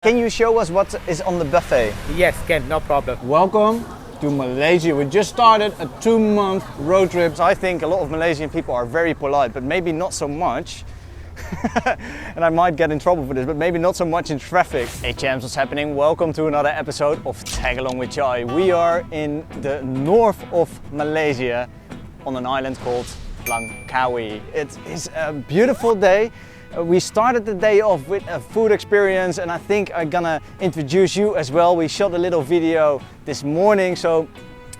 Can you show us what is on the buffet? Yes, can, no problem. Welcome to Malaysia. We just started a 2-month road trip. So I think a lot of Malaysian people are very polite, but maybe not so much. And I might get in trouble for this, but maybe not so much in traffic. Hey champs, what's happening? Welcome to another episode of Tag Along with Chai. We are in the north of Malaysia on an island called LANGKAWI. It is a beautiful day. We started the day off with a food experience, and I think I'm gonna introduce you as well. We shot a little video this morning, so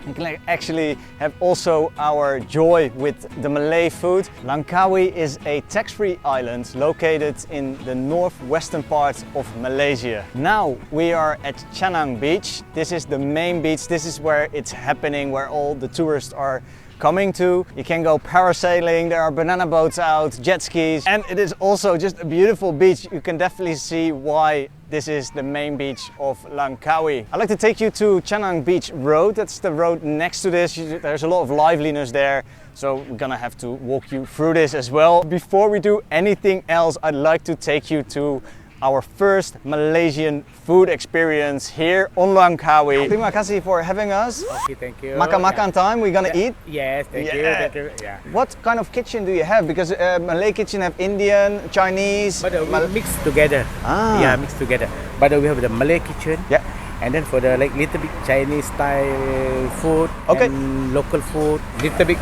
you can actually have also our joy with the Malay food. LANGKAWI is a tax-free island located in the northwestern part of Malaysia. Now we are at Chanang Beach. This is the main beach. This is where it's happening, where all the tourists are coming to. You can go parasailing, there are banana boats out, jet skis, and it is also just a beautiful beach. You can definitely see why this is the main beach of LANGKAWI. I'd like to take you to Chanang Beach Road. That's the road next to this. There's a lot of liveliness there, so we're gonna have to walk you through this as well. Before we do anything else, I'd like to take you to our first Malaysian food experience here on LANGKAWI. Terima kasih for having us. Okay, thank you. Makan time, we're gonna eat. Yes, thank you. Yeah. What kind of kitchen do you have? Because Malay kitchen have Indian, Chinese. But we mix together. Yeah, mix together. But we have the Malay kitchen. Yeah. And then for the little bit Chinese style food. Okay. And local food, little bit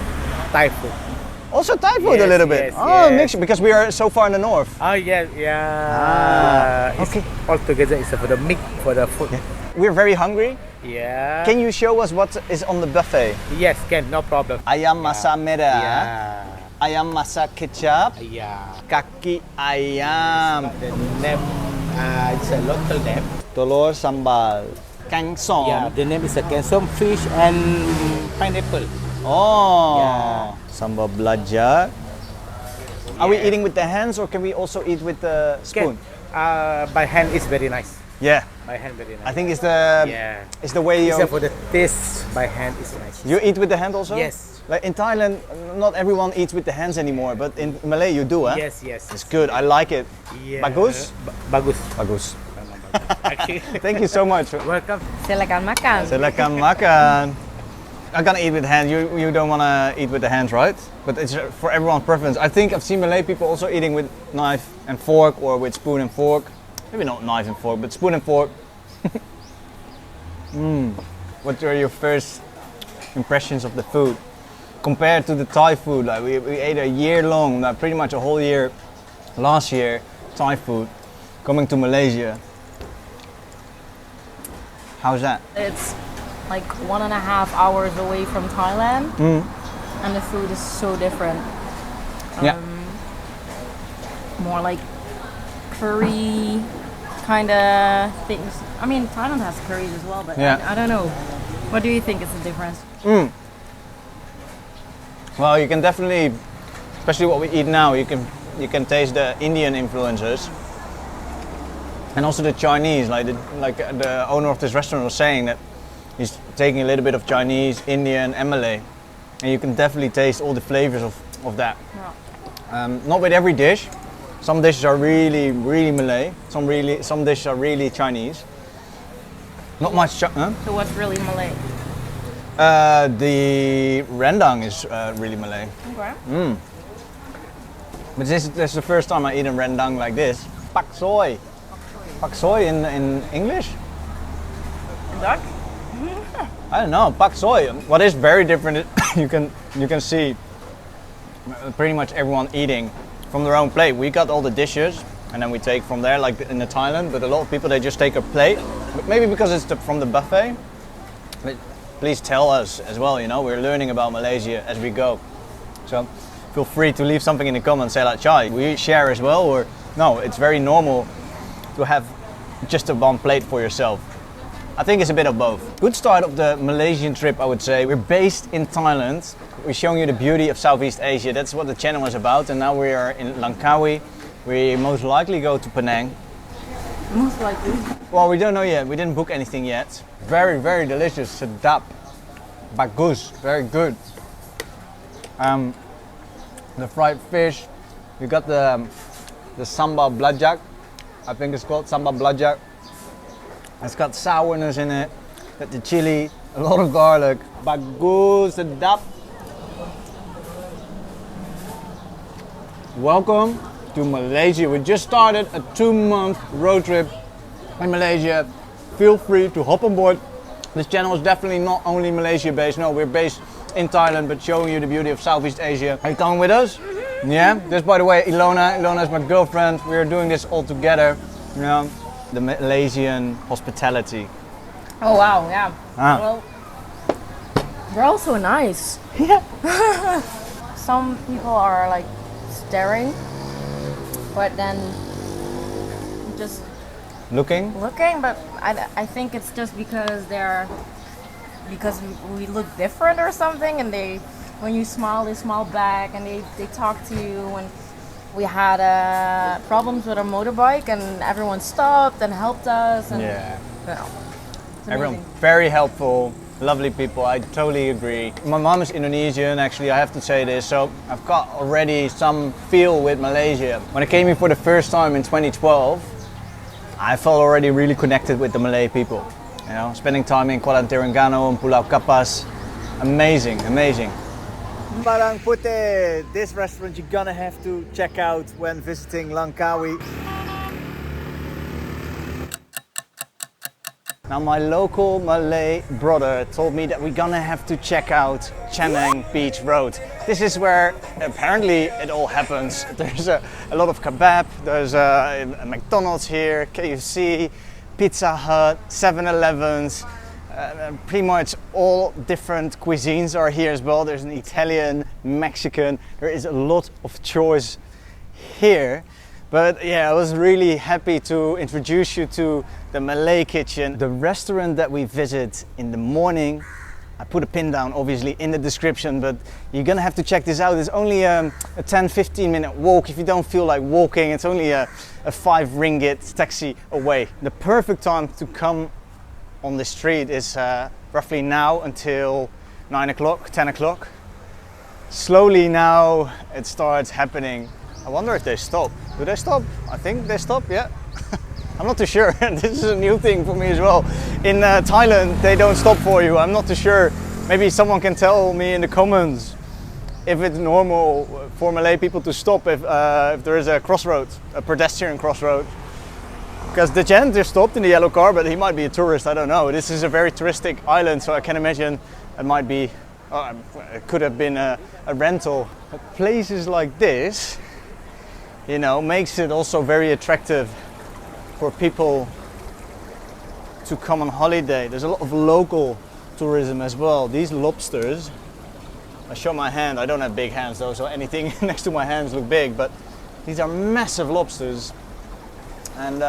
Thai food. Also Thai food a little bit. Mix because we are so far in the north. Oh yeah. Okay. All together is for the mix for the food. Yeah. We're very hungry. Yeah. Can you show us what is on the buffet? Yes, can, no problem. Ayam masak merah. Yeah. Ayam masak kecap. Yeah. Kaki ayam. The name, it's a local name. Telur sambal. Kangsom. Yeah, the name is a kangsom, fish and pineapple. Oh. Yeah. Sambal belajar. Are we eating with the hands or can we also eat with the spoon? By hand is very nice. Yeah. By hand very nice. I think it's the way you. For the taste, by hand is nice. You eat with the hand also? Yes. Like in Thailand, not everyone eats with the hands anymore, but in Malay you do, huh? Yes. It's good. I like it. Yeah. Bagus? Bagus. Bagus. Okay. Thank you so much. Welcome. Silakan makan. Silakan makan. I'm gonna eat with hand. You don't wanna eat with the hands, right? But it's for everyone's preference. I think I've seen Malay people also eating with knife and fork or with spoon and fork. Maybe not knife and fork, but spoon and fork. What are your first impressions of the food compared to the Thai food? Like we ate a year long, like pretty much a whole year last year, Thai food. Coming to Malaysia, how's that? It's like 1.5 hours away from Thailand, and the food is so different. More like curry kind of things. I mean, Thailand has curries as well, but I don't know. What do you think is the difference? Well, you can definitely, especially what we eat now, you can taste the Indian influences. And also the Chinese, like the owner of this restaurant was saying that he's taking a little bit of Chinese, Indian and Malay. And you can definitely taste all the flavors of that. Yeah. Not with every dish. Some dishes are really Malay. Some dishes are really Chinese. Not much. So what's really Malay? The rendang is really Malay. Okay. But this is the first time I eat a rendang like this. Pak soy. Pak soy in English? In Dutch? I don't know. Pak soy. What is very different is you can see pretty much everyone eating from their own plate. We got all the dishes and then we take from there, like in the Thailand. But a lot of people, they just take a plate. But maybe because it's from the buffet. But please tell us as well. You know, we're learning about Malaysia as we go. So feel free to leave something in the comments. Say like, Chai, we share as well, or no? It's very normal to have just a one plate for yourself. I think it's a bit of both. Good start of the Malaysian trip, I would say. We're based in Thailand. We're showing you the beauty of Southeast Asia. That's what the channel is about. And now we are in LANGKAWI. We most likely go to Penang. Most likely. Well, we don't know yet. We didn't book anything yet. Very, very delicious. Sedap. Bagus. Very good. The fried fish. We got the sambal belajar. I think it's called sambal belajar. It's got sourness in it, got the chili, a lot of garlic. Bagus sedap. Welcome to Malaysia. We just started a 2-month road trip in Malaysia. Feel free to hop on board. This channel is definitely not only Malaysia based. No, we're based in Thailand, but showing you the beauty of Southeast Asia. Are you coming with us? Yeah. This, by the way, Ilona. Ilona is my girlfriend. We're doing this all together. You know, the Malaysian hospitality. Oh wow, yeah. Ah. Well, they're also nice. Yeah. Some people are like staring, but then just Looking? but I think it's just because we look different or something, and when you smile, they smile back, and they talk to you. When we had problems with our motorbike, and everyone stopped and helped us, and Yeah. you know, it's Everyone amazing. very helpful, lovely people. I totally agree. My mom is Indonesian, actually. I have to say this, so I've got already some feel with Malaysia. When I came here for the first time in 2012, I felt already really connected with the Malay people. You know, spending time in Kuala Terengganu and Pulau Kapas, amazing, amazing. Barang Putih, this restaurant you're gonna have to check out when visiting Langkawi. Now my local Malay brother told me that we're gonna have to check out Chanang Beach Road. This is where apparently it all happens. There's a lot of kebab, there's a McDonald's here, KFC, Pizza Hut, 7-Elevens, pretty much all different cuisines are here as well. There's an Italian, Mexican, there is a lot of choice here. But yeah, I was really happy to introduce you to the Malay kitchen. The restaurant that we visit in the morning, I put a pin down obviously in the description, but you're gonna have to check this out. It's only a 10-15 minute walk. If you don't feel like walking, it's only a 5 ringgit taxi away. The perfect time to come on the street is roughly now until 9 o'clock, 10 o'clock. Slowly now it starts happening. I wonder if they stop. Do they stop? I think they stop, yeah. I'm not too sure. This is a new thing for me as well. In Thailand, they don't stop for you. I'm not too sure. Maybe someone can tell me in the comments if it's normal for Malay people to stop if there is a crossroad, a pedestrian crossroad. Because the gent just stopped in the yellow car, but he might be a tourist, I don't know. This is a very touristic island, so I can imagine it might be, it could have been a rental. But places like this, you know, makes it also very attractive for people to come on holiday. There's a lot of local tourism as well. These lobsters, I show my hand, I don't have big hands though, so anything next to my hands look big, but these are massive lobsters. And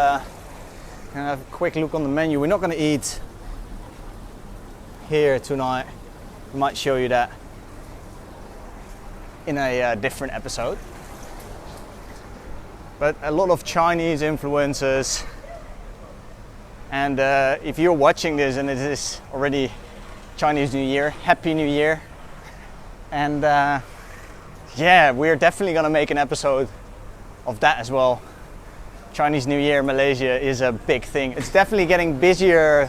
have a quick look on the menu. We're not going to eat here tonight. We might show you that in a different episode. But a lot of Chinese influences, and if you're watching this and it is already Chinese New Year, Happy New Year. And yeah, we're definitely gonna make an episode of that as well. Chinese New Year, Malaysia is a big thing. It's definitely getting busier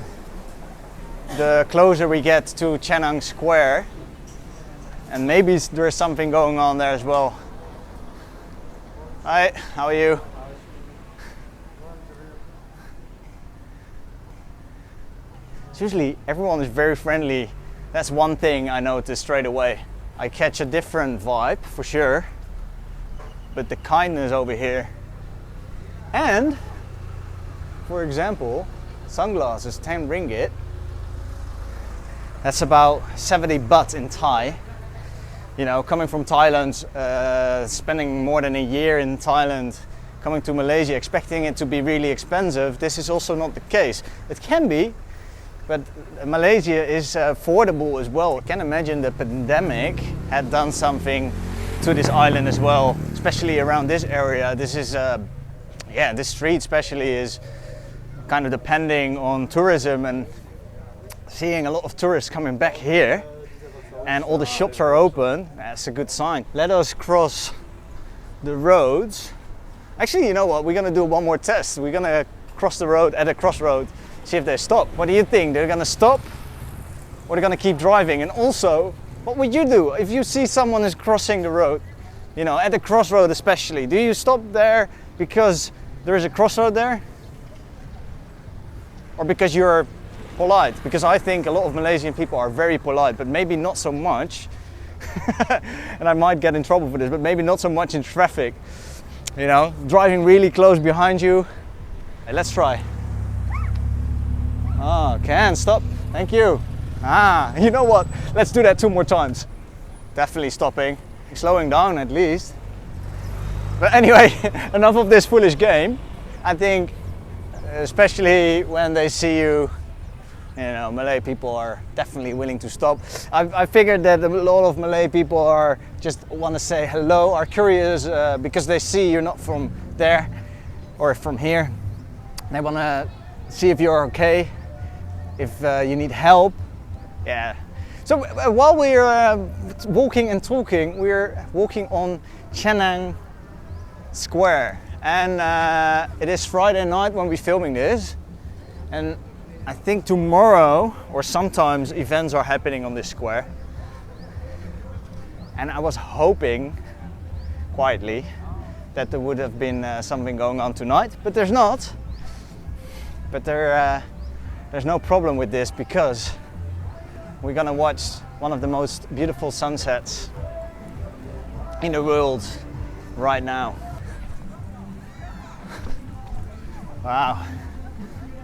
the closer we get to Chanang Square, and maybe there's something going on there as well. Hi, how are you? Usually everyone is very friendly. That's one thing I noticed straight away. I catch a different vibe for sure, but the kindness over here. And for example, sunglasses, 10 ringgit. That's about 70 baht in Thai. You know, coming from Thailand, spending more than a year in Thailand, coming to Malaysia, expecting it to be really expensive, this is also not the case. It can be, but Malaysia is affordable as well. I can imagine the pandemic had done something to this island as well, especially around this area. This is, yeah, this street especially is kind of depending on tourism, and seeing a lot of tourists coming back here and all the shops are open, that's a good sign. Let us cross the roads. Actually, you know what? We're gonna do one more test. We're gonna cross the road at a crossroad, See if they stop. What do you think? They're gonna stop or they're gonna keep driving? And also, what would you do if you see someone is crossing the road, you know, at the crossroad especially? Do you stop there because there is a crossroad there? Or because you're polite? Because I think a lot of Malaysian people are very polite, but maybe not so much. And I might get in trouble for this, but maybe not so much in traffic. You know, driving really close behind you. Hey, let's try. Oh, can stop. Thank you. You know what? Let's do that 2 more times. Definitely stopping. Slowing down at least. But anyway, enough of this foolish game. I think, especially when they see you, you know, Malay people are definitely willing to stop. I figured that a lot of Malay people are just want to say hello, are curious because they see you're not from there or from here. They want to see if you're okay, if you need help. Yeah. So while we're walking and talking, we're walking on Chanang Square, and it is Friday night when we're filming this, and I think tomorrow or sometimes events are happening on this square, and I was hoping quietly that there would have been something going on tonight, but there's not. But there's no problem with this because we're gonna watch one of the most beautiful sunsets in the world right now. Wow.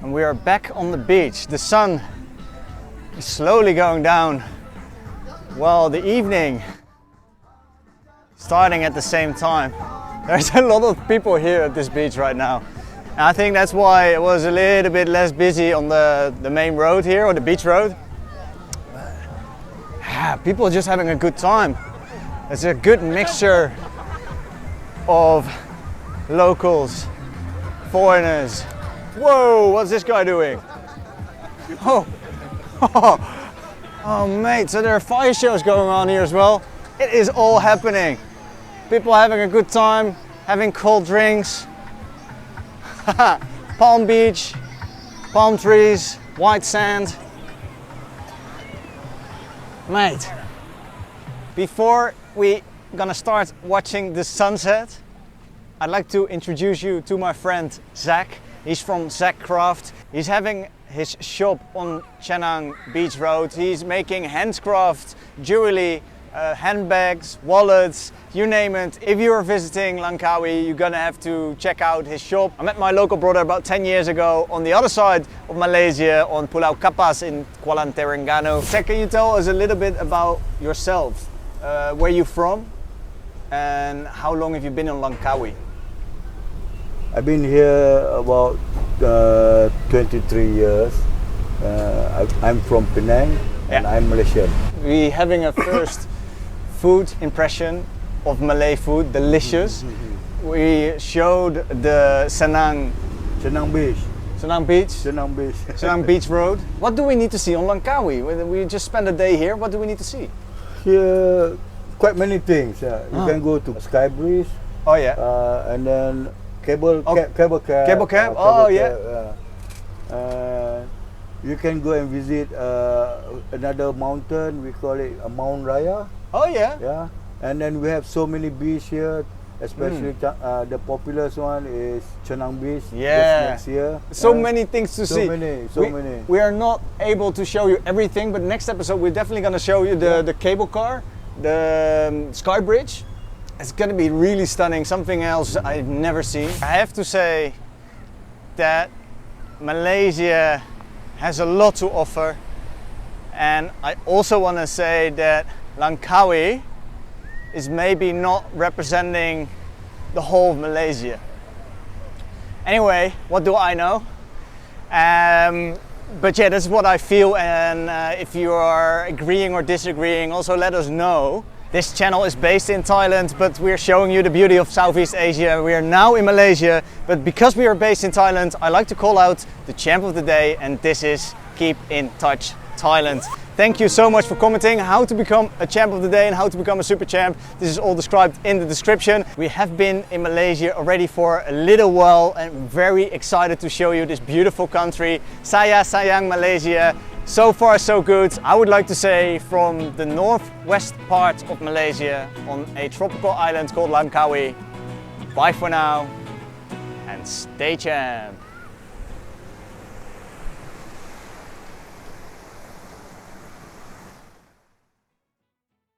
And we are back on the beach. The sun is slowly going down while the evening starting at the same time. There's a lot of people here at this beach right now. And I think that's why it was a little bit less busy on the main road here, or the beach road. People are just having a good time. It's a good mixture of locals, foreigners. Whoa, what's this guy doing? Oh, oh, mate, so there are fire shows going on here as well. It is all happening. People are having a good time, having cold drinks. Palm beach, palm trees, white sand. Mate, before we gonna start watching the sunset, I'd like to introduce you to my friend Zach. He's from Zach Craft. He's having his shop on Chanang Beach Road. He's making handcraft jewelry, handbags, wallets, you name it. If you're visiting Langkawi, you're gonna have to check out his shop. I met my local brother about 10 years ago on the other side of Malaysia, on Pulau Kapas in Kuala Terengganu. Zach, can you tell us a little bit about yourself? Where you from and how long have you been in Langkawi? I've been here about 23 years. I'm from Penang and I'm Malaysian. We're having a first food impression of Malay food, delicious. We showed the Senang Beach. Senang Beach? Senang Beach. Senang Beach Road. What do we need to see on Langkawi? We just spent a day here. What do we need to see? Here, quite many things. You can go to Sky Breeze. Oh yeah. And then cable cab. Cable cab? Oh yeah. You can go and visit another mountain. We call it Mount Raya. Oh yeah. Yeah. And then we have so many beaches here. Especially the popular one is Chanang Beach. Yeah. Next year. So many things to see. So many. We are not able to show you everything, but next episode we're definitely going to show you the cable car, the Sky Bridge. It's going to be really stunning, something else I've never seen. I have to say that Malaysia has a lot to offer, and I also want to say that Langkawi is maybe not representing the whole of Malaysia. Anyway, what do I know? But yeah, that's what I feel, and if you are agreeing or disagreeing, also let us know. This channel is based in Thailand, but we're showing you the beauty of Southeast Asia. We are now in Malaysia, but because we are based in Thailand, I like to call out the champ of the day, and this is keep in touch Thailand. Thank you so much for commenting how to become a champ of the day and how to become a super champ. This is all described in the description. We have been in Malaysia already for a little while and very excited to show you this beautiful country. Saya sayang Malaysia. So far so good. I would like to say from the northwest part of Malaysia on a tropical island called LANGKAWI. Bye for now and stay champ.